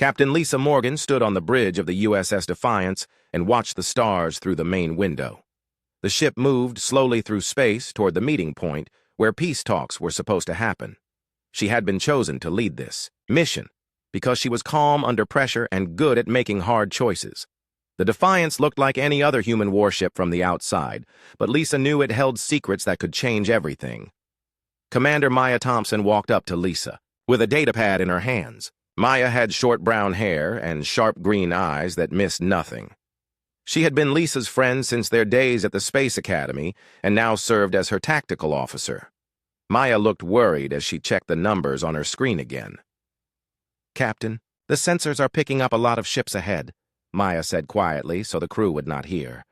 Captain Lisa Morgan stood on the bridge of the USS Defiance and watched the stars through the main window. The ship moved slowly through space toward the meeting point where peace talks were supposed to happen. She had been chosen to lead this mission because she was calm under pressure and good at making hard choices. The Defiance looked like any other human warship from the outside, but Lisa knew it held secrets that could change everything. Commander Maya Thompson walked up to Lisa, with a datapad in her hands. Maya had short brown hair and sharp green eyes that missed nothing. She had been Lisa's friend since their days at the Space Academy and now served as her tactical officer. Maya looked worried as she checked the numbers on her screen again. "Captain, the sensors are picking up a lot of ships ahead," Maya said quietly so the crew would not hear.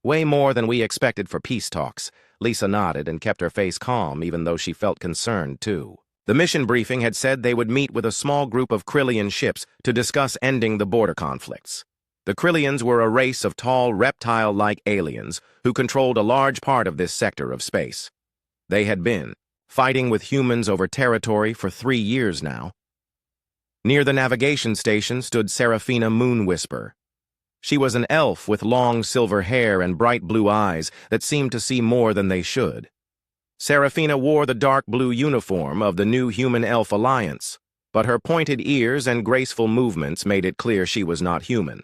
"Way more than we expected for peace talks." Lisa nodded and kept her face calm even though she felt concerned too. The mission briefing had said they would meet with a small group of Krillian ships to discuss ending the border conflicts. The Krillians were a race of tall, reptile-like aliens who controlled a large part of this sector of space. They had been fighting with humans over territory for 3 years now. Near the navigation station stood Seraphina Moonwhisper. She was an elf with long silver hair and bright blue eyes that seemed to see more than they should. Seraphina wore the dark blue uniform of the new Human-Elf Alliance, but her pointed ears and graceful movements made it clear she was not human.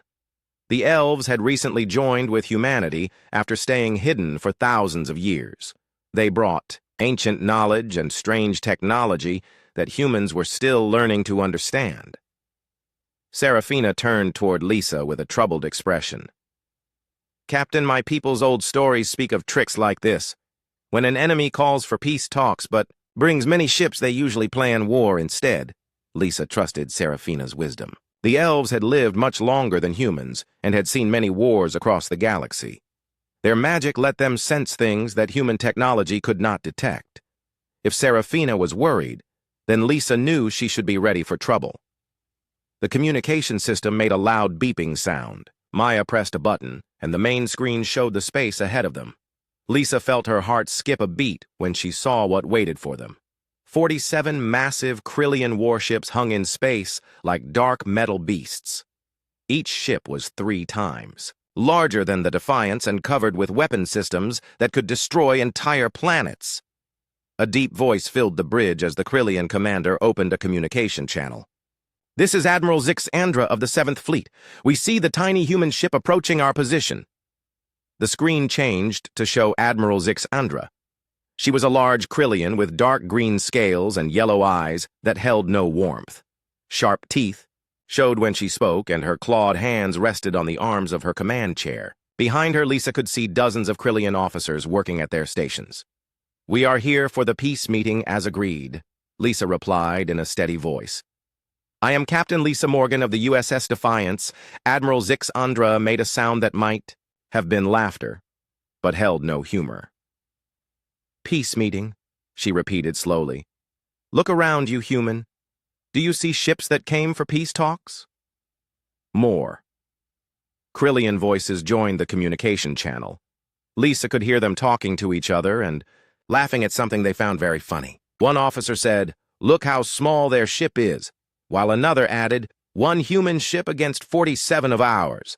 The elves had recently joined with humanity after staying hidden for thousands of years. They brought ancient knowledge and strange technology that humans were still learning to understand. Seraphina turned toward Lisa with a troubled expression. "Captain, my people's old stories speak of tricks like this. When an enemy calls for peace talks but brings many ships, they usually plan war instead." Lisa trusted Seraphina's wisdom. The elves had lived much longer than humans and had seen many wars across the galaxy. Their magic let them sense things that human technology could not detect. If Seraphina was worried, then Lisa knew she should be ready for trouble. The communication system made a loud beeping sound. Maya pressed a button, and the main screen showed the space ahead of them. Lisa felt her heart skip a beat when she saw what waited for them. 47 massive Krillian warships hung in space like dark metal beasts. Each ship was 3 times larger than the Defiance and covered with weapon systems that could destroy entire planets. A deep voice filled the bridge as the Krillian commander opened a communication channel. "This is Admiral Zixandra of the 7th Fleet. We see the tiny human ship approaching our position." The screen changed to show Admiral Zixandra. She was a large Krillian with dark green scales and yellow eyes that held no warmth. Sharp teeth showed when she spoke, and her clawed hands rested on the arms of her command chair. Behind her, Lisa could see dozens of Krillian officers working at their stations. "We are here for the peace meeting as agreed," Lisa replied in a steady voice. "I am Captain Lisa Morgan of the USS Defiance." Admiral Zixandra made a sound that might have been laughter, but held no humor. "Peace meeting," she repeated slowly. "Look around you, human. Do you see ships that came for peace talks?" More Krillian voices joined the communication channel. Lisa could hear them talking to each other and laughing at something they found very funny. One officer said, "Look how small their ship is," while another added, "1 human ship against 47 of ours."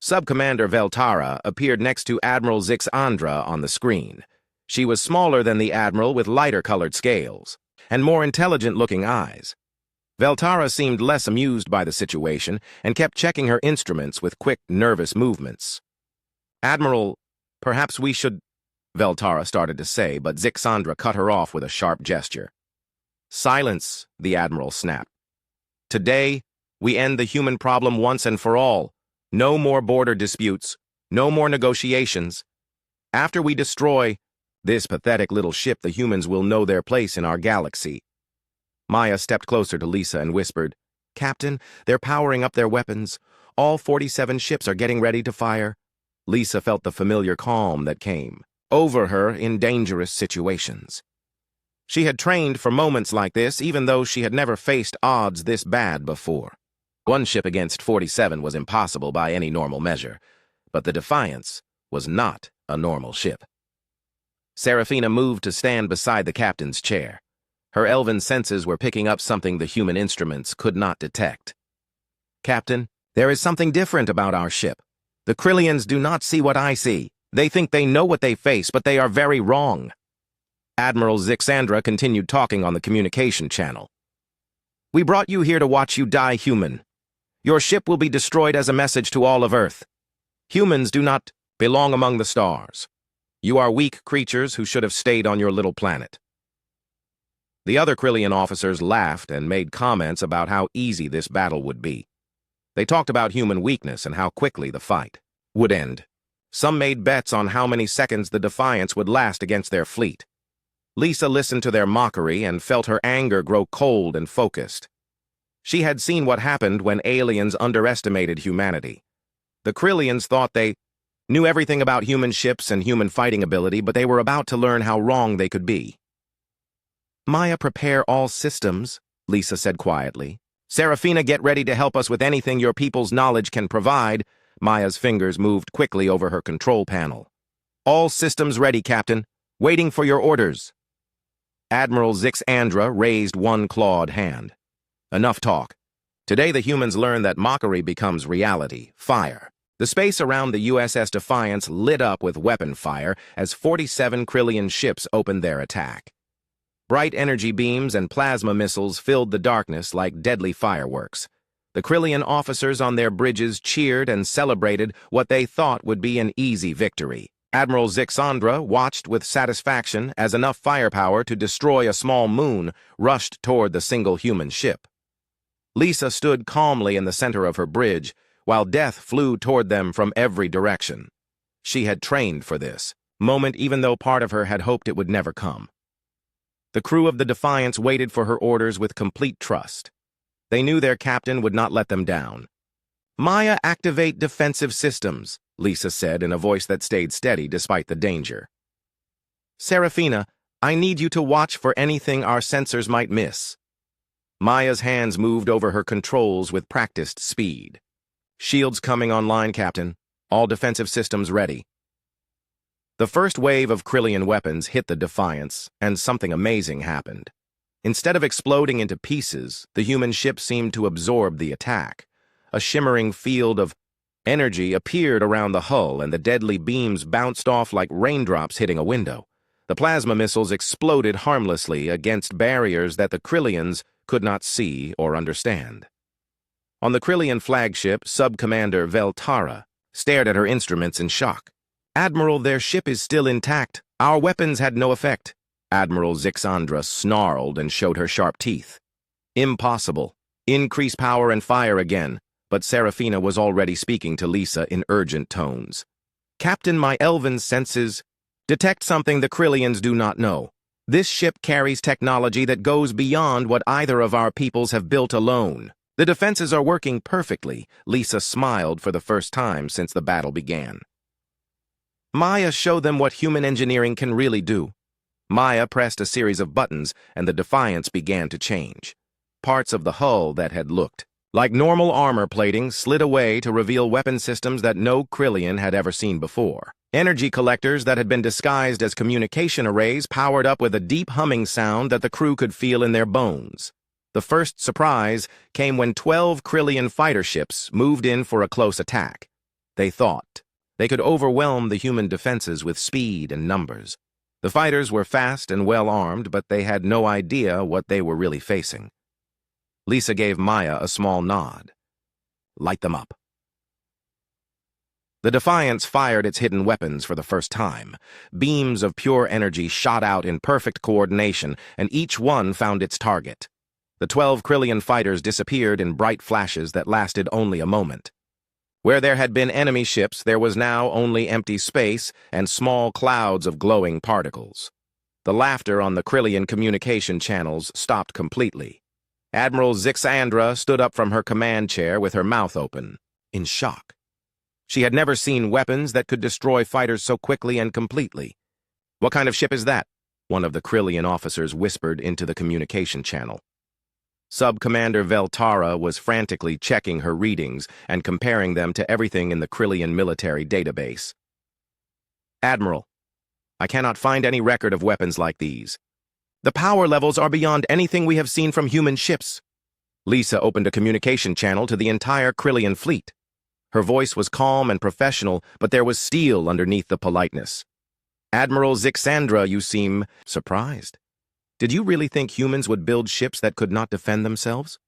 Sub-Commander Veltara appeared next to Admiral Zixandra on the screen. She was smaller than the Admiral with lighter-colored scales and more intelligent-looking eyes. Veltara seemed less amused by the situation and kept checking her instruments with quick, nervous movements. "Admiral, perhaps we should—" Veltara started to say, but Zixandra cut her off with a sharp gesture. "Silence," the Admiral snapped. "Today, we end the human problem once and for all. No more border disputes, no more negotiations. After we destroy this pathetic little ship, the humans will know their place in our galaxy." Maya stepped closer to Lisa and whispered, "Captain, they're powering up their weapons. All 47 ships are getting ready to fire." Lisa felt the familiar calm that came over her in dangerous situations. She had trained for moments like this, even though she had never faced odds this bad before. 1 ship against 47 was impossible by any normal measure, but the Defiance was not a normal ship. Seraphina moved to stand beside the captain's chair. Her elven senses were picking up something the human instruments could not detect. "Captain, there is something different about our ship. The Krillians do not see what I see. They think they know what they face, but they are very wrong." Admiral Zixandra continued talking on the communication channel. "We brought you here to watch you die human. Your ship will be destroyed as a message to all of Earth. Humans do not belong among the stars. You are weak creatures who should have stayed on your little planet." The other Krillian officers laughed and made comments about how easy this battle would be. They talked about human weakness and how quickly the fight would end. Some made bets on how many seconds the Defiance would last against their fleet. Lisa listened to their mockery and felt her anger grow cold and focused. She had seen what happened when aliens underestimated humanity. The Krillians thought they knew everything about human ships and human fighting ability, but they were about to learn how wrong they could be. "Maya, prepare all systems," Lisa said quietly. "Serafina, get ready to help us with anything your people's knowledge can provide." Maya's fingers moved quickly over her control panel. "All systems ready, Captain. Waiting for your orders." Admiral Zixandra raised one clawed hand. "Enough talk. Today the humans learn that mockery becomes reality. Fire." The space around the USS Defiance lit up with weapon fire as 47 Krillian ships opened their attack. Bright energy beams and plasma missiles filled the darkness like deadly fireworks. The Krillian officers on their bridges cheered and celebrated what they thought would be an easy victory. Admiral Zixandra watched with satisfaction as enough firepower to destroy a small moon rushed toward the single human ship. Lisa stood calmly in the center of her bridge, while death flew toward them from every direction. She had trained for this moment, even though part of her had hoped it would never come. The crew of the Defiance waited for her orders with complete trust. They knew their captain would not let them down. "Maya, activate defensive systems," Lisa said in a voice that stayed steady despite the danger. "Serafina, I need you to watch for anything our sensors might miss." Maya's hands moved over her controls with practiced speed. "Shields coming online, Captain. All defensive systems ready." The first wave of Krillian weapons hit the Defiance, and something amazing happened. Instead of exploding into pieces, the human ship seemed to absorb the attack. A shimmering field of energy appeared around the hull, and the deadly beams bounced off like raindrops hitting a window. The plasma missiles exploded harmlessly against barriers that the Krillians could not see or understand. On the Krillian flagship, Sub-Commander Veltara stared at her instruments in shock. "Admiral, their ship is still intact. Our weapons had no effect." Admiral Zixandra snarled and showed her sharp teeth. "Impossible. Increase power and fire again." But Serafina was already speaking to Lisa in urgent tones. "Captain, my elven senses detect something the Krillians do not know. This ship carries technology that goes beyond what either of our peoples have built alone. The defenses are working perfectly." Lisa smiled for the first time since the battle began. "Maya, show them what human engineering can really do." Maya pressed a series of buttons, and the Defiance began to change. Parts of the hull that had looked like normal armor plating slid away to reveal weapon systems that no Krillian had ever seen before. Energy collectors that had been disguised as communication arrays powered up with a deep humming sound that the crew could feel in their bones. The first surprise came when 12 Krillian fighter ships moved in for a close attack. They thought they could overwhelm the human defenses with speed and numbers. The fighters were fast and well-armed, but they had no idea what they were really facing. Lisa gave Maya a small nod. "Light them up." The Defiance fired its hidden weapons for the first time. Beams of pure energy shot out in perfect coordination, and each one found its target. The 12 Krillian fighters disappeared in bright flashes that lasted only a moment. Where there had been enemy ships, there was now only empty space and small clouds of glowing particles. The laughter on the Krillian communication channels stopped completely. Admiral Zixandra stood up from her command chair with her mouth open, in shock. She had never seen weapons that could destroy fighters so quickly and completely. "What kind of ship is that?" one of the Krillian officers whispered into the communication channel. Sub-Commander Veltara was frantically checking her readings and comparing them to everything in the Krillian military database. "Admiral, I cannot find any record of weapons like these." The power levels are beyond anything we have seen from human ships. Lisa opened a communication channel to the entire Krillian fleet. Her voice was calm and professional, but there was steel underneath the politeness. Admiral Zixandra, you seem surprised. Did you really think humans would build ships that could not defend themselves?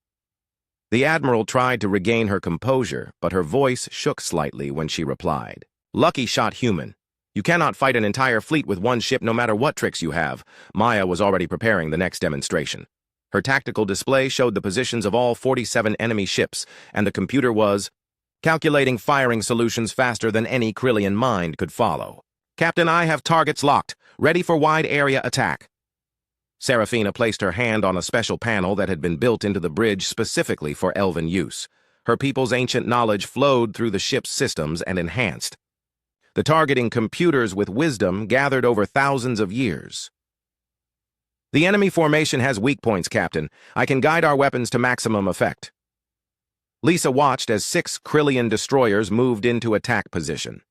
The Admiral tried to regain her composure, but her voice shook slightly when she replied. Lucky shot, human. You cannot fight an entire fleet with one ship no matter what tricks you have. Maya was already preparing the next demonstration. Her tactical display showed the positions of all 47 enemy ships, and the computer was calculating firing solutions faster than any Krillian mind could follow. Captain, I have targets locked, ready for wide area attack. Serafina placed her hand on a special panel that had been built into the bridge specifically for Elven use. Her people's ancient knowledge flowed through the ship's systems and enhanced. The targeting computers with wisdom gathered over thousands of years. The enemy formation has weak points, Captain. I can guide our weapons to maximum effect. Lisa watched as 6 Krillian destroyers moved into attack position.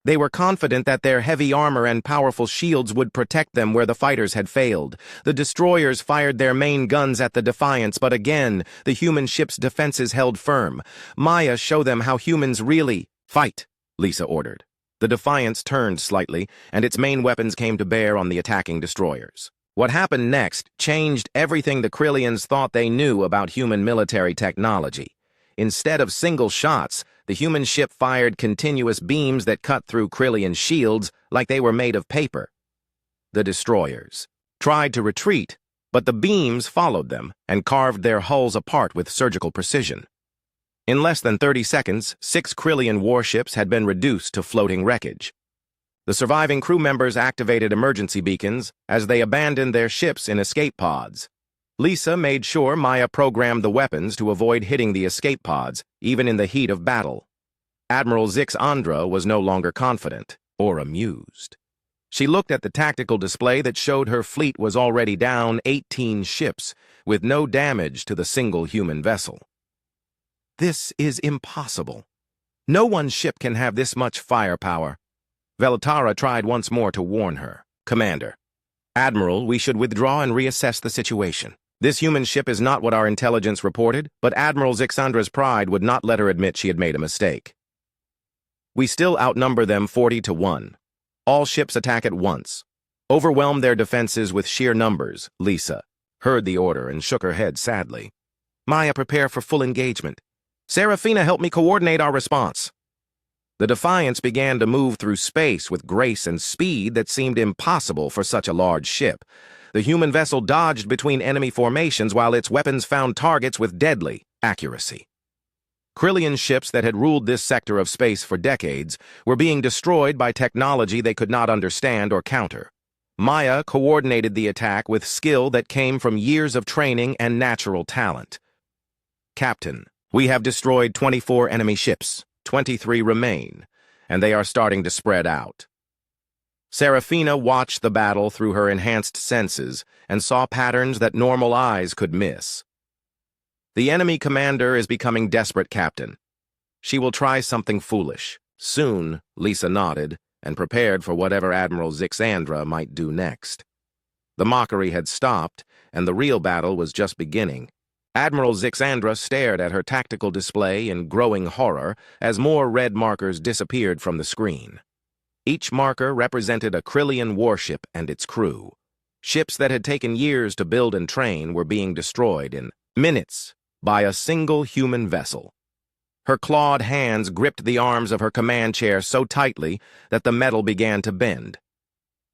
They were confident that their heavy armor and powerful shields would protect them where the fighters had failed. The destroyers fired their main guns at the Defiance, but again, the human ship's defenses held firm. Maya, show them how humans really fight, Lisa ordered. The Defiance turned slightly, and its main weapons came to bear on the attacking destroyers. What happened next changed everything the Krillians thought they knew about human military technology. Instead of single shots, the human ship fired continuous beams that cut through Krillian shields like they were made of paper. The destroyers tried to retreat, but the beams followed them and carved their hulls apart with surgical precision. In less than 30 seconds, 6 Krillian warships had been reduced to floating wreckage. The surviving crew members activated emergency beacons as they abandoned their ships in escape pods. Lisa made sure Maya programmed the weapons to avoid hitting the escape pods, even in the heat of battle. Admiral Zixandra was no longer confident or amused. She looked at the tactical display that showed her fleet was already down 18 ships, with no damage to the single human vessel. This is impossible. No one ship can have this much firepower. Veltara tried once more to warn her. Commander, Admiral, we should withdraw and reassess the situation. This human ship is not what our intelligence reported, but Admiral Zixandra's pride would not let her admit she had made a mistake. We still outnumber them 40-1. All ships attack at once. Overwhelm their defenses with sheer numbers, Lisa heard the order and shook her head sadly. Maya, prepare for full engagement. Serafina, help me coordinate our response. The Defiance began to move through space with grace and speed that seemed impossible for such a large ship. The human vessel dodged between enemy formations while its weapons found targets with deadly accuracy. Krillian ships that had ruled this sector of space for decades were being destroyed by technology they could not understand or counter. Maya coordinated the attack with skill that came from years of training and natural talent. Captain, we have destroyed 24 enemy ships. 23 remain, and they are starting to spread out. Serafina watched the battle through her enhanced senses and saw patterns that normal eyes could miss. The enemy commander is becoming desperate, Captain. She will try something foolish. Soon, Lisa nodded and prepared for whatever Admiral Zixandra might do next. The mockery had stopped, and the real battle was just beginning. Admiral Zixandra stared at her tactical display in growing horror as more red markers disappeared from the screen. Each marker represented a Krillian warship and its crew. Ships that had taken years to build and train were being destroyed in minutes by a single human vessel. Her clawed hands gripped the arms of her command chair so tightly that the metal began to bend.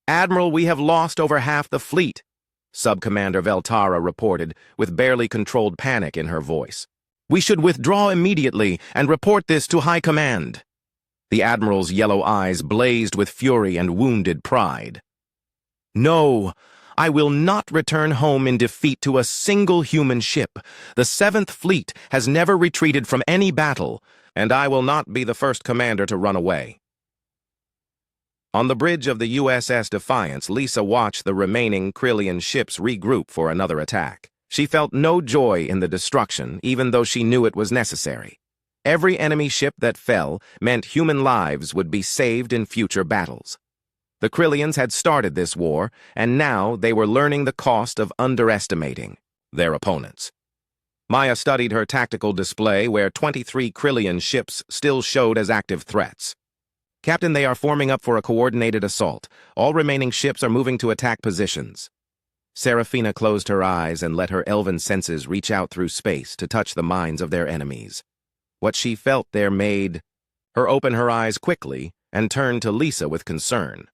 Admiral, we have lost over half the fleet, Sub-Commander Veltara reported, with barely controlled panic in her voice. We should withdraw immediately and report this to High Command. The Admiral's yellow eyes blazed with fury and wounded pride. No, I will not return home in defeat to a single human ship. The 7th Fleet has never retreated from any battle, and I will not be the first commander to run away. On the bridge of the USS Defiance, Lisa watched the remaining Krillian ships regroup for another attack. She felt no joy in the destruction, even though she knew it was necessary. Every enemy ship that fell meant human lives would be saved in future battles. The Krillians had started this war, and now they were learning the cost of underestimating their opponents. Maya studied her tactical display where 23 Krillian ships still showed as active threats. Captain, they are forming up for a coordinated assault. All remaining ships are moving to attack positions. Seraphina closed her eyes and let her elven senses reach out through space to touch the minds of their enemies. What she felt there made her open her eyes quickly and turn to Lisa with concern.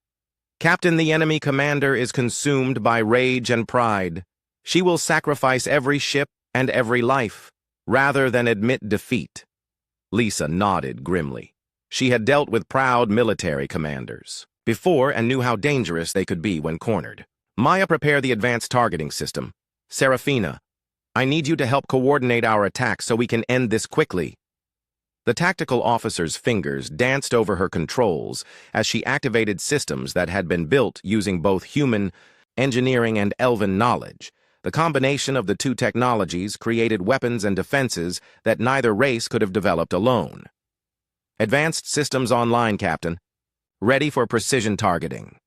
Captain, the enemy commander is consumed by rage and pride. She will sacrifice every ship and every life, rather than admit defeat. Lisa nodded grimly. She had dealt with proud military commanders before and knew how dangerous they could be when cornered. Maya, prepare the advanced targeting system. Seraphina, I need you to help coordinate our attack so we can end this quickly. The tactical officer's fingers danced over her controls as she activated systems that had been built using both human engineering and elven knowledge. The combination of the two technologies created weapons and defenses that neither race could have developed alone. Advanced systems online, Captain. Ready for precision targeting.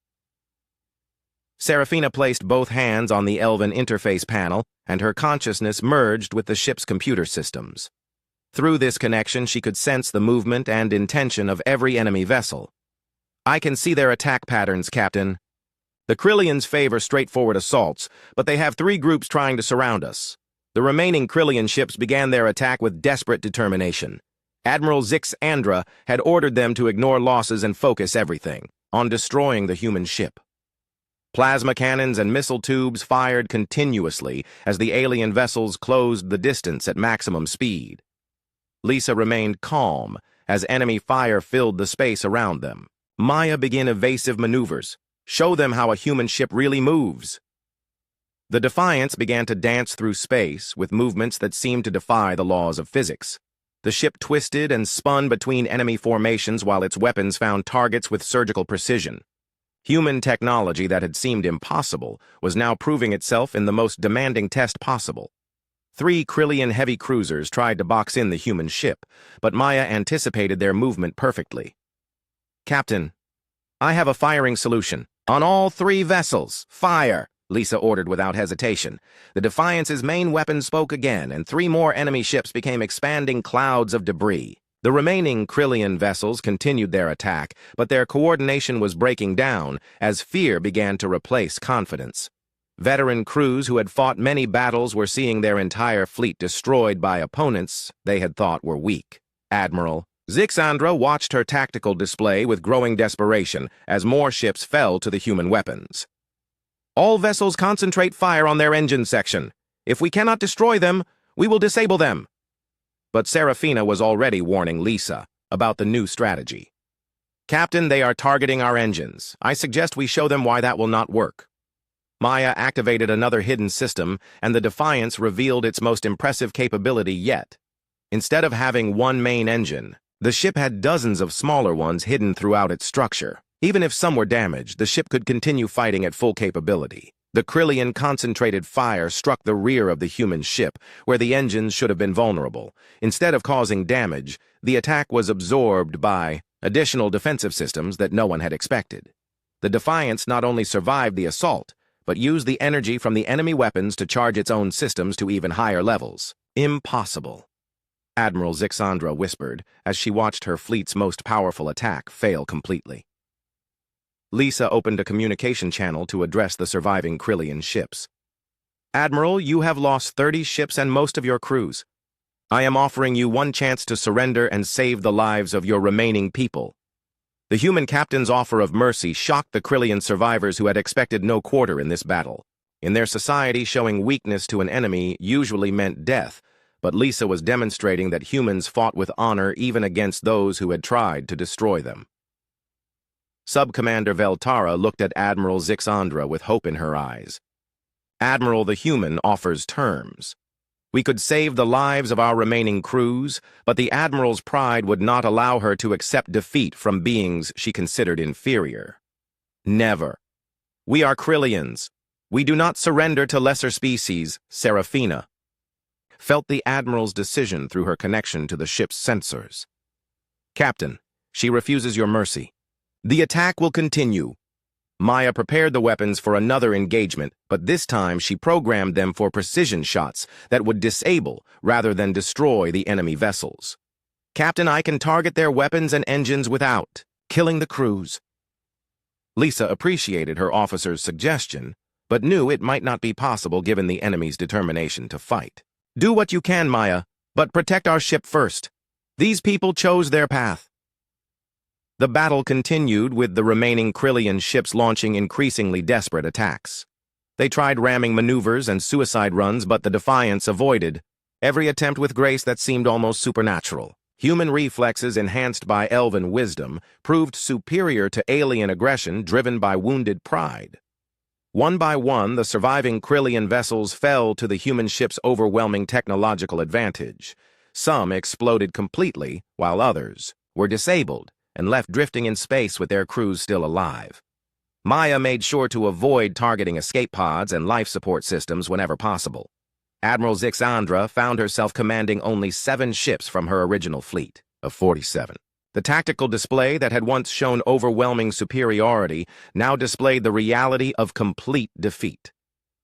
Seraphina placed both hands on the elven interface panel, and her consciousness merged with the ship's computer systems. Through this connection, she could sense the movement and intention of every enemy vessel. I can see their attack patterns, Captain. The Krillians favor straightforward assaults, but they have 3 groups trying to surround us. The remaining Krillian ships began their attack with desperate determination. Admiral Zix Andra had ordered them to ignore losses and focus everything on destroying the human ship. Plasma cannons and missile tubes fired continuously as the alien vessels closed the distance at maximum speed. Lisa remained calm as enemy fire filled the space around them. Maya began evasive maneuvers. Show them how a human ship really moves. The Defiance began to dance through space with movements that seemed to defy the laws of physics. The ship twisted and spun between enemy formations while its weapons found targets with surgical precision. Human technology that had seemed impossible was now proving itself in the most demanding test possible. 3 Krillian heavy cruisers tried to box in the human ship, but Maya anticipated their movement perfectly. Captain, I have a firing solution. On all 3 vessels, fire, Lisa ordered without hesitation. The Defiance's main weapon spoke again, and 3 more enemy ships became expanding clouds of debris. The remaining Krillian vessels continued their attack, but their coordination was breaking down as fear began to replace confidence. Veteran crews who had fought many battles were seeing their entire fleet destroyed by opponents they had thought were weak. Admiral Zixandra watched her tactical display with growing desperation as more ships fell to the human weapons. All vessels concentrate fire on their engine section. If we cannot destroy them, we will disable them. But Seraphina was already warning Lisa about the new strategy. Captain, they are targeting our engines. I suggest we show them why that will not work. Maya activated another hidden system, and the Defiance revealed its most impressive capability yet. Instead of having one main engine, the ship had dozens of smaller ones hidden throughout its structure. Even if some were damaged, the ship could continue fighting at full capability. The Krillian concentrated fire struck the rear of the human ship, where the engines should have been vulnerable. Instead of causing damage, the attack was absorbed by additional defensive systems that no one had expected. The Defiance not only survived the assault, but used the energy from the enemy weapons to charge its own systems to even higher levels. Impossible, Admiral Zixandra whispered as she watched her fleet's most powerful attack fail completely. Lisa opened a communication channel to address the surviving Krillian ships. Admiral, you have lost 30 ships and most of your crews. I am offering you one chance to surrender and save the lives of your remaining people. The human captain's offer of mercy shocked the Krillian survivors who had expected no quarter in this battle. In their society, showing weakness to an enemy usually meant death, but Lisa was demonstrating that humans fought with honor even against those who had tried to destroy them. Sub-Commander Veltara looked at Admiral Zixandra with hope in her eyes. Admiral, the human offers terms. We could save the lives of our remaining crews, but the Admiral's pride would not allow her to accept defeat from beings she considered inferior. Never. We are Krillians. We do not surrender to lesser species, Seraphina. Felt the Admiral's decision through her connection to the ship's sensors. Captain, she refuses your mercy. The attack will continue. Maya prepared the weapons for another engagement, but this time she programmed them for precision shots that would disable rather than destroy the enemy vessels. "Captain, I can target their weapons and engines without killing the crews." Lisa appreciated her officer's suggestion, but knew it might not be possible given the enemy's determination to fight. "Do what you can, Maya, but protect our ship first. These people chose their path." The battle continued with the remaining Krillian ships launching increasingly desperate attacks. They tried ramming maneuvers and suicide runs, but the Defiance avoided every attempt with grace that seemed almost supernatural. Human reflexes enhanced by elven wisdom proved superior to alien aggression driven by wounded pride. One by one, the surviving Krillian vessels fell to the human ship's overwhelming technological advantage. Some exploded completely, while others were disabled and left drifting in space with their crews still alive. Maya made sure to avoid targeting escape pods and life support systems whenever possible. Admiral Zixandra found herself commanding only 7 ships from her original fleet of 47. The tactical display that had once shown overwhelming superiority now displayed the reality of complete defeat.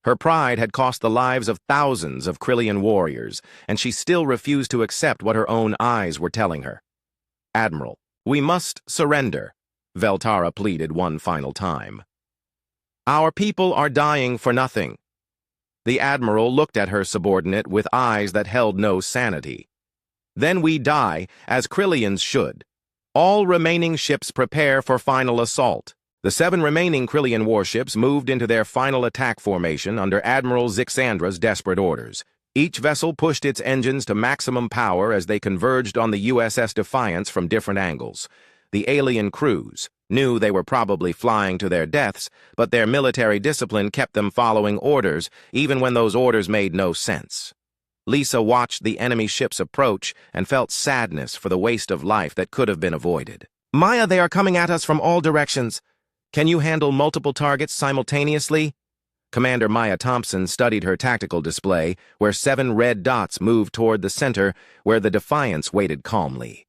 Her pride had cost the lives of thousands of Krillian warriors, and she still refused to accept what her own eyes were telling her. "Admiral, we must surrender," Veltara pleaded one final time. "Our people are dying for nothing." The Admiral looked at her subordinate with eyes that held no sanity. "Then we die, as Krillians should. All remaining ships prepare for final assault." The 7 remaining Krillian warships moved into their final attack formation under Admiral Zixandra's desperate orders. Each vessel pushed its engines to maximum power as they converged on the USS Defiance from different angles. The alien crews knew they were probably flying to their deaths, but their military discipline kept them following orders, even when those orders made no sense. Lisa watched the enemy ships approach and felt sadness for the waste of life that could have been avoided. "Maya, they are coming at us from all directions. Can you handle multiple targets simultaneously?" Commander Maya Thompson studied her tactical display, where 7 red dots moved toward the center, where the Defiance waited calmly.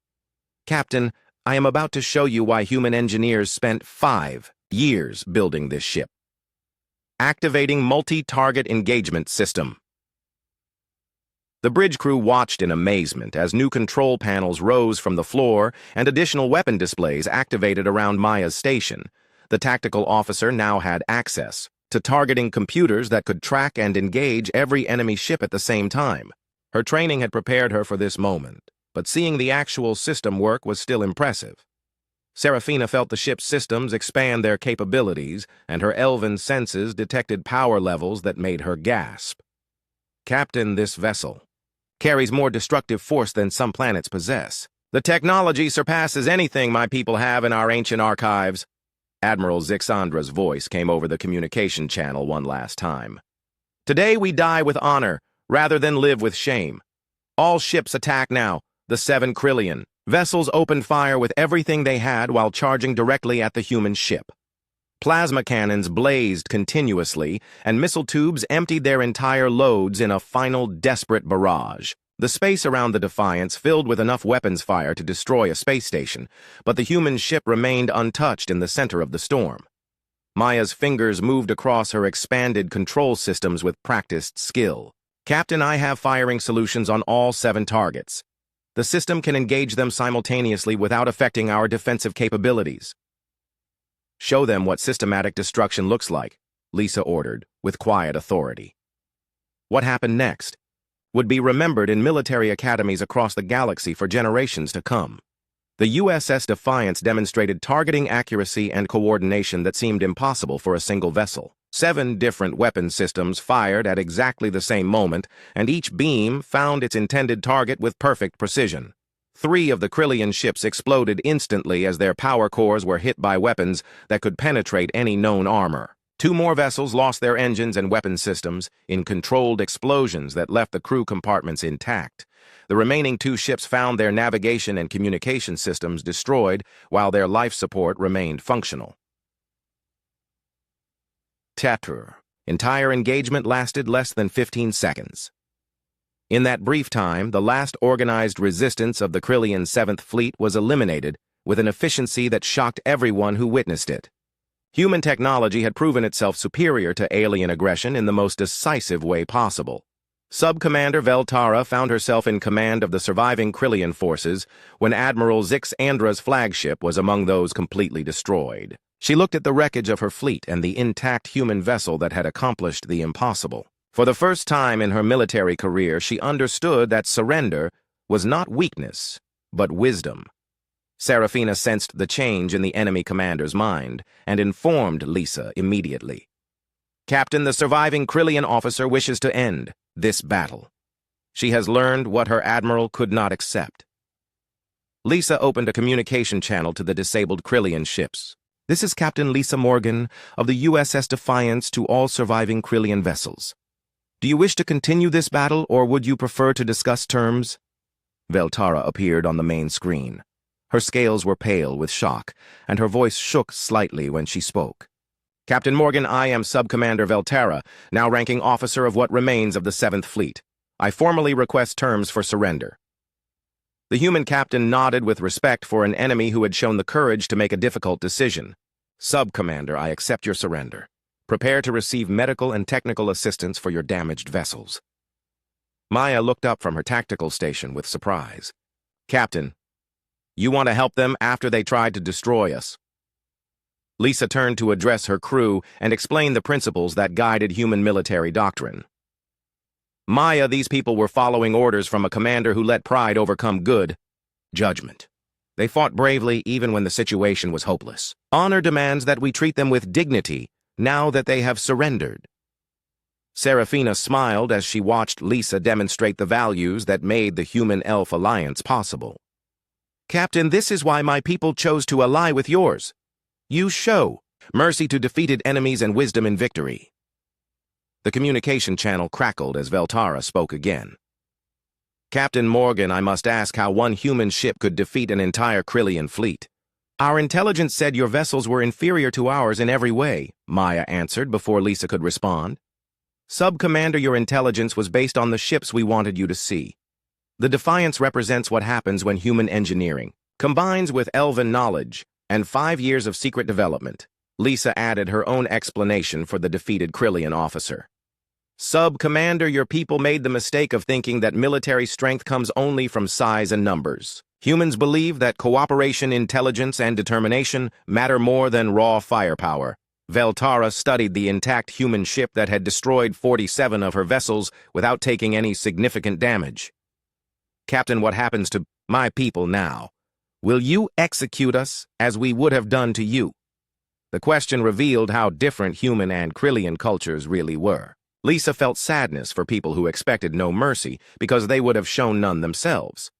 "Captain, I am about to show you why human engineers spent 5 years building this ship." Activating multi-target engagement system. The bridge crew watched in amazement as new control panels rose from the floor and additional weapon displays activated around Maya's station. The tactical officer now had access to targeting computers that could track and engage every enemy ship at the same time. Her training had prepared her for this moment, but seeing the actual system work was still impressive. Serafina felt the ship's systems expand their capabilities, and her elven senses detected power levels that made her gasp. "Captain, this vessel carries more destructive force than some planets possess. The technology surpasses anything my people have in our ancient archives." Admiral Zixandra's voice came over the communication channel one last time. "Today we die with honor, rather than live with shame. All ships attack now." The 7 Krillian vessels opened fire with everything they had while charging directly at the human ship. Plasma cannons blazed continuously, and missile tubes emptied their entire loads in a final desperate barrage. The space around the Defiance filled with enough weapons fire to destroy a space station, but the human ship remained untouched in the center of the storm. Maya's fingers moved across her expanded control systems with practiced skill. "Captain, I have firing solutions on all 7 targets. The system can engage them simultaneously without affecting our defensive capabilities." "Show them what systematic destruction looks like," Lisa ordered, with quiet authority. What happened next would be remembered in military academies across the galaxy for generations to come. The USS Defiance demonstrated targeting accuracy and coordination that seemed impossible for a single vessel. 7 different weapon systems fired at exactly the same moment, and each beam found its intended target with perfect precision. 3 of the Krillian ships exploded instantly as their power cores were hit by weapons that could penetrate any known armor. 2 more vessels lost their engines and weapon systems in controlled explosions that left the crew compartments intact. The remaining 2 ships found their navigation and communication systems destroyed while their life support remained functional. Chapter. Entire engagement lasted less than 15 seconds. In that brief time, the last organized resistance of the Krillian 7th Fleet was eliminated with an efficiency that shocked everyone who witnessed it. Human technology had proven itself superior to alien aggression in the most decisive way possible. Sub-Commander Veltara found herself in command of the surviving Krillian forces when Admiral Zix Andra's flagship was among those completely destroyed. She looked at the wreckage of her fleet and the intact human vessel that had accomplished the impossible. For the first time in her military career, she understood that surrender was not weakness, but wisdom. Serafina sensed the change in the enemy commander's mind and informed Lisa immediately. "Captain, the surviving Krillian officer wishes to end this battle. She has learned what her admiral could not accept." Lisa opened a communication channel to the disabled Krillian ships. "This is Captain Lisa Morgan of the USS Defiance to all surviving Krillian vessels. Do you wish to continue this battle, or would you prefer to discuss terms?" Veltara appeared on the main screen. Her scales were pale with shock, and her voice shook slightly when she spoke. "Captain Morgan, I am Sub-Commander Veltara, now ranking officer of what remains of the 7th Fleet. I formally request terms for surrender." The human captain nodded with respect for an enemy who had shown the courage to make a difficult decision. "Sub-Commander, I accept your surrender. Prepare to receive medical and technical assistance for your damaged vessels." Maya looked up from her tactical station with surprise. "Captain, you want to help them after they tried to destroy us?" Lisa turned to address her crew and explain the principles that guided human military doctrine. "Maya, these people were following orders from a commander who let pride overcome good judgment. They fought bravely even when the situation was hopeless. Honor demands that we treat them with dignity now that they have surrendered." Serafina smiled as she watched Lisa demonstrate the values that made the human-elf alliance possible. "Captain, this is why my people chose to ally with yours. You show mercy to defeated enemies and wisdom in victory." The communication channel crackled as Veltara spoke again. "Captain Morgan, I must ask how one human ship could defeat an entire Krillian fleet." "Our intelligence said your vessels were inferior to ours in every way," Maya answered before Lisa could respond. "Sub-Commander, your intelligence was based on the ships we wanted you to see. The Defiance represents what happens when human engineering combines with elven knowledge and 5 years of secret development." Lisa added her own explanation for the defeated Krillian officer. "Sub-Commander, your people made the mistake of thinking that military strength comes only from size and numbers. Humans believe that cooperation, intelligence, and determination matter more than raw firepower." Veltara studied the intact human ship that had destroyed 47 of her vessels without taking any significant damage. "Captain, what happens to my people now? Will you execute us as we would have done to you?" The question revealed how different human and Krillian cultures really were. Lisa felt sadness for people who expected no mercy because they would have shown none themselves.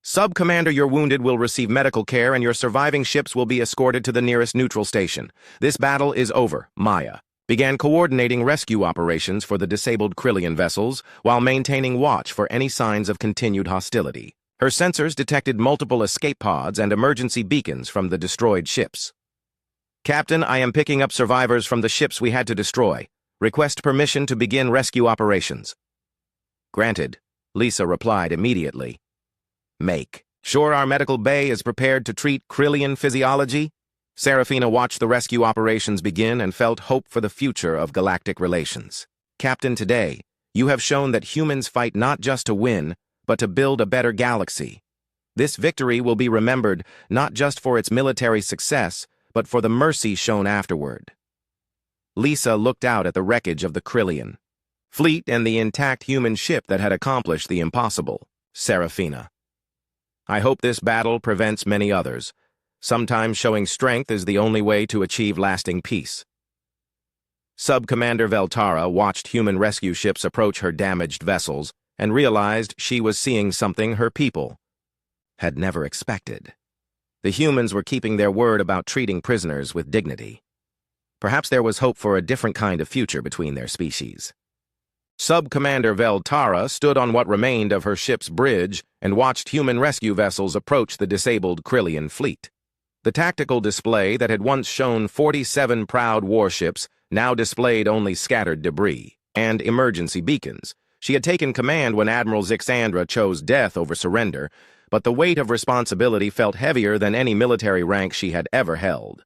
"Sub-Commander, your wounded will receive medical care and your surviving ships will be escorted to the nearest neutral station. This battle is over." Maya began coordinating rescue operations for the disabled Krillian vessels while maintaining watch for any signs of continued hostility. Her sensors detected multiple escape pods and emergency beacons from the destroyed ships. "Captain, I am picking up survivors from the ships we had to destroy. Request permission to begin rescue operations." "Granted," Lisa replied immediately. "Make sure our medical bay is prepared to treat Krillian physiology." Serafina watched the rescue operations begin and felt hope for the future of galactic relations. "Captain, today, you have shown that humans fight not just to win, but to build a better galaxy. This victory will be remembered not just for its military success, but for the mercy shown afterward." Lisa looked out at the wreckage of the Krillian fleet and the intact human ship that had accomplished the impossible. Serafina: "I hope this battle prevents many others. Sometimes showing strength is the only way to achieve lasting peace." Sub-Commander Veltara watched human rescue ships approach her damaged vessels and realized she was seeing something her people had never expected. The humans were keeping their word about treating prisoners with dignity. Perhaps there was hope for a different kind of future between their species. Sub-Commander Veltara stood on what remained of her ship's bridge and watched human rescue vessels approach the disabled Krillian fleet. The tactical display that had once shown 47 proud warships now displayed only scattered debris and emergency beacons. She had taken command when Admiral Zixandra chose death over surrender, but the weight of responsibility felt heavier than any military rank she had ever held.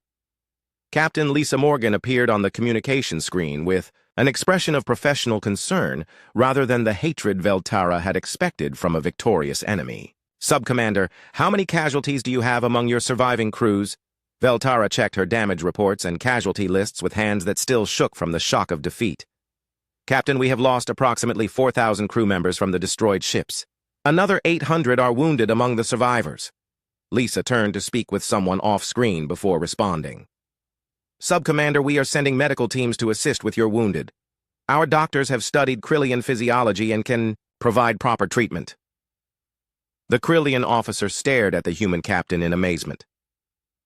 Captain Lisa Morgan appeared on the communication screen with an expression of professional concern rather than the hatred Veltara had expected from a victorious enemy. "Sub-Commander, how many casualties do you have among your surviving crews?" Veltara checked her damage reports and casualty lists with hands that still shook from the shock of defeat. "Captain, we have lost approximately 4,000 crew members from the destroyed ships. Another 800 are wounded among the survivors." Lisa turned to speak with someone off-screen before responding. "Sub-Commander, we are sending medical teams to assist with your wounded. Our doctors have studied Krillian physiology and can provide proper treatment." The Krillian officer stared at the human captain in amazement.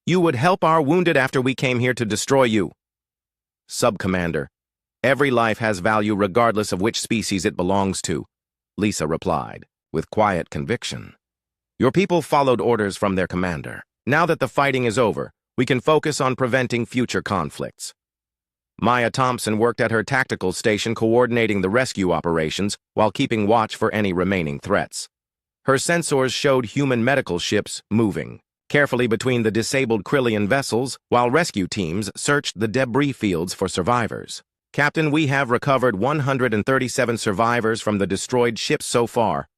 "You would help our wounded after we came here to destroy you?" "Sub-Commander, every life has value regardless of which species it belongs to," Lisa replied, with quiet conviction. "Your people followed orders from their commander. Now that the fighting is over, we can focus on preventing future conflicts." Maya Thompson worked at her tactical station coordinating the rescue operations while keeping watch for any remaining threats. Her sensors showed human medical ships moving carefully between the disabled Krillian vessels while rescue teams searched the debris fields for survivors. "Captain, we have recovered 137 survivors from the destroyed ships so far."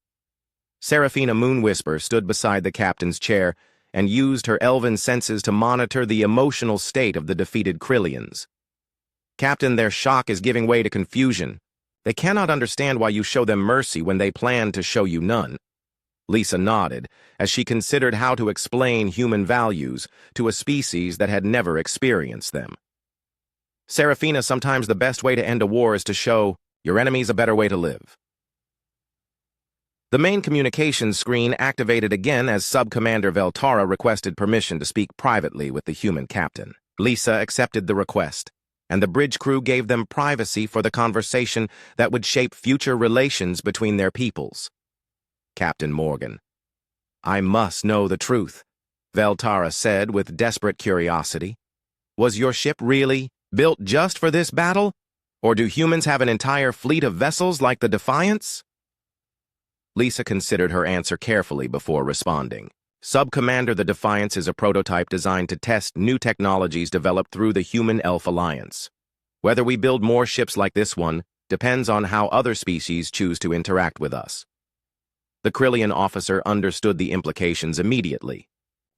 Serafina Moonwhisper stood beside the captain's chair and used her elven senses to monitor the emotional state of the defeated Krillians. "Captain, their shock is giving way to confusion. They cannot understand why you show them mercy when they plan to show you none." Lisa nodded as she considered how to explain human values to a species that had never experienced them. "Serafina, sometimes the best way to end a war is to show your enemies a better way to live." The main communications screen activated again as Sub-Commander Veltara requested permission to speak privately with the human captain. Lisa accepted the request, and the bridge crew gave them privacy for the conversation that would shape future relations between their peoples. "Captain Morgan, I must know the truth," Veltara said with desperate curiosity. "Was your ship really built just for this battle? Or do humans have an entire fleet of vessels like the Defiance?" Lisa considered her answer carefully before responding. "Sub-Commander, the Defiance is a prototype designed to test new technologies developed through the Human-Elf Alliance. Whether we build more ships like this one depends on how other species choose to interact with us." The Krillian officer understood the implications immediately.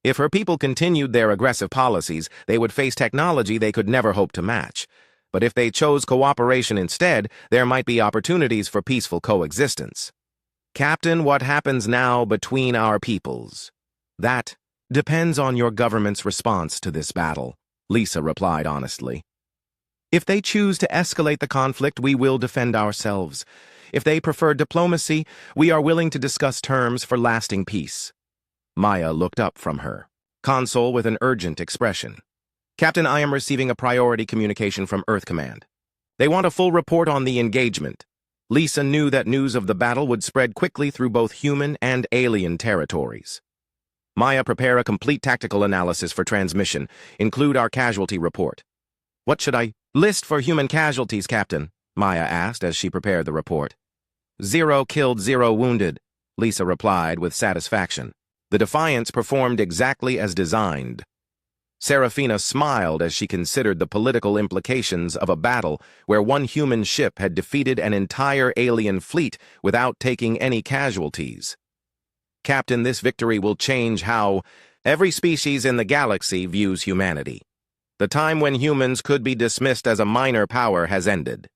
If her people continued their aggressive policies, they would face technology they could never hope to match. But if they chose cooperation instead, there might be opportunities for peaceful coexistence. "Captain, what happens now between our peoples?" "That depends on your government's response to this battle," Lisa replied honestly. "If they choose to escalate the conflict, we will defend ourselves. If they prefer diplomacy, we are willing to discuss terms for lasting peace." Maya looked up from her console with an urgent expression. "Captain, I am receiving a priority communication from Earth Command. They want a full report on the engagement." Lisa knew that news of the battle would spread quickly through both human and alien territories. "Maya, prepare a complete tactical analysis for transmission. Include our casualty report." "What should I list for human casualties, Captain?" Maya asked as she prepared the report. 0 killed, 0 wounded, Lisa replied with satisfaction. The Defiance performed exactly as designed. Serafina smiled as she considered the political implications of a battle where one human ship had defeated an entire alien fleet without taking any casualties. "Captain, this victory will change how every species in the galaxy views humanity. The time when humans could be dismissed as a minor power has ended."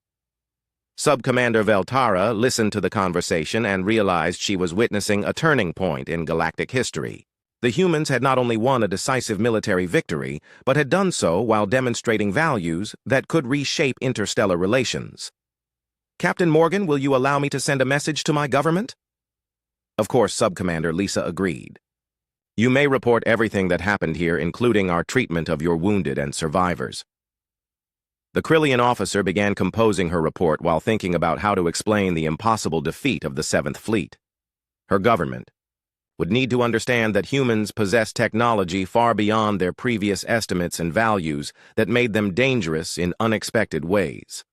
Sub-Commander Veltara listened to the conversation and realized she was witnessing a turning point in galactic history. The humans had not only won a decisive military victory, but had done so while demonstrating values that could reshape interstellar relations. "Captain Morgan, will you allow me to send a message to my government?" Of course, Sub-Commander Lisa agreed. "You may report everything that happened here, including our treatment of your wounded and survivors." The Krillian officer began composing her report while thinking about how to explain the impossible defeat of the 7th Fleet. Her government would need to understand that humans possess technology far beyond their previous estimates and values that made them dangerous in unexpected ways.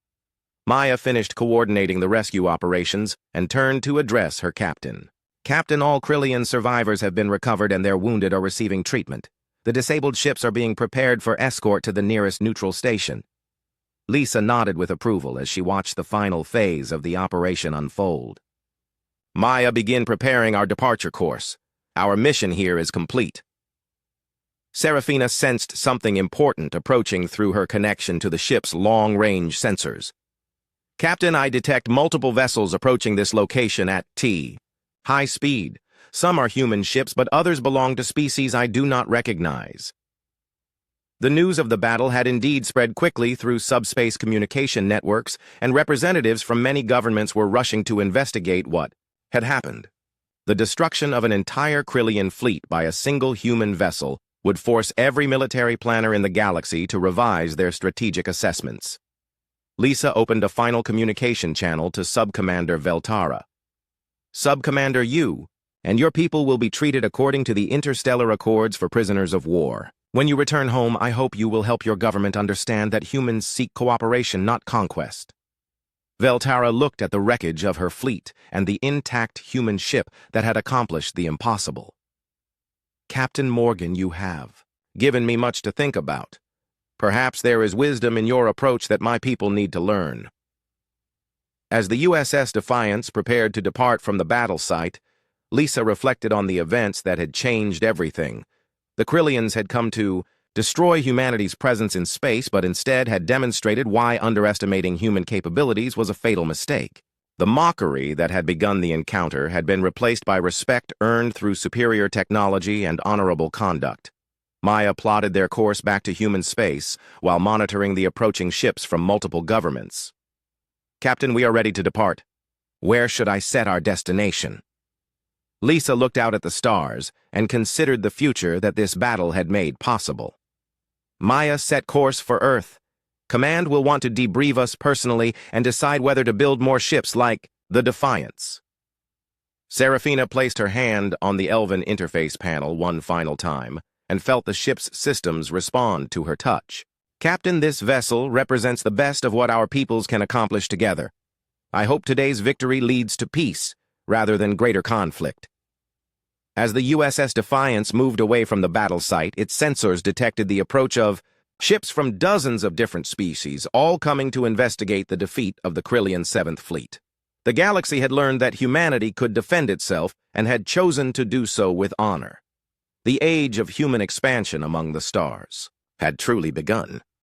Maya finished coordinating the rescue operations and turned to address her captain. "Captain, all Krillian survivors have been recovered and their wounded are receiving treatment. The disabled ships are being prepared for escort to the nearest neutral station. Lisa nodded with approval as she watched the final phase of the operation unfold. Maya, begin preparing our departure course. Our mission here is complete. Serafina sensed something important approaching through her connection to the ship's long-range sensors. Captain, I detect multiple vessels approaching this location at high speed. Some are human ships, but others belong to species I do not recognize. The news of the battle had indeed spread quickly through subspace communication networks, and representatives from many governments were rushing to investigate what had happened. The destruction of an entire Krillian fleet by a single human vessel would force every military planner in the galaxy to revise their strategic assessments. Lisa opened a final communication channel to Subcommander Veltara. Subcommander, you and your people will be treated according to the interstellar accords for prisoners of war. When you return home, I hope you will help your government understand that humans seek cooperation, not conquest. Veltara looked at the wreckage of her fleet and the intact human ship that had accomplished the impossible. Captain Morgan, you have given me much to think about. Perhaps there is wisdom in your approach that my people need to learn. As the USS Defiance prepared to depart from the battle site, Lisa reflected on the events that had changed everything. The Krillians had come to destroy humanity's presence in space, but instead had demonstrated why underestimating human capabilities was a fatal mistake. The mockery that had begun the encounter had been replaced by respect earned through superior technology and honorable conduct. Maya plotted their course back to human space while monitoring the approaching ships from multiple governments. Captain, we are ready to depart. Where should I set our destination? Lisa looked out at the stars and considered the future that this battle had made possible. Maya set course for Earth. Command will want to debrief us personally and decide whether to build more ships like the Defiance. Serafina placed her hand on the Elven interface panel one final time and felt the ship's systems respond to her touch. Captain, this vessel represents the best of what our peoples can accomplish together. I hope today's victory leads to peace rather than greater conflict. As the USS Defiance moved away from the battle site, its sensors detected the approach of ships from dozens of different species, all coming to investigate the defeat of the Krillian 7th Fleet. The galaxy had learned that humanity could defend itself and had chosen to do so with honor. The age of human expansion among the stars had truly begun.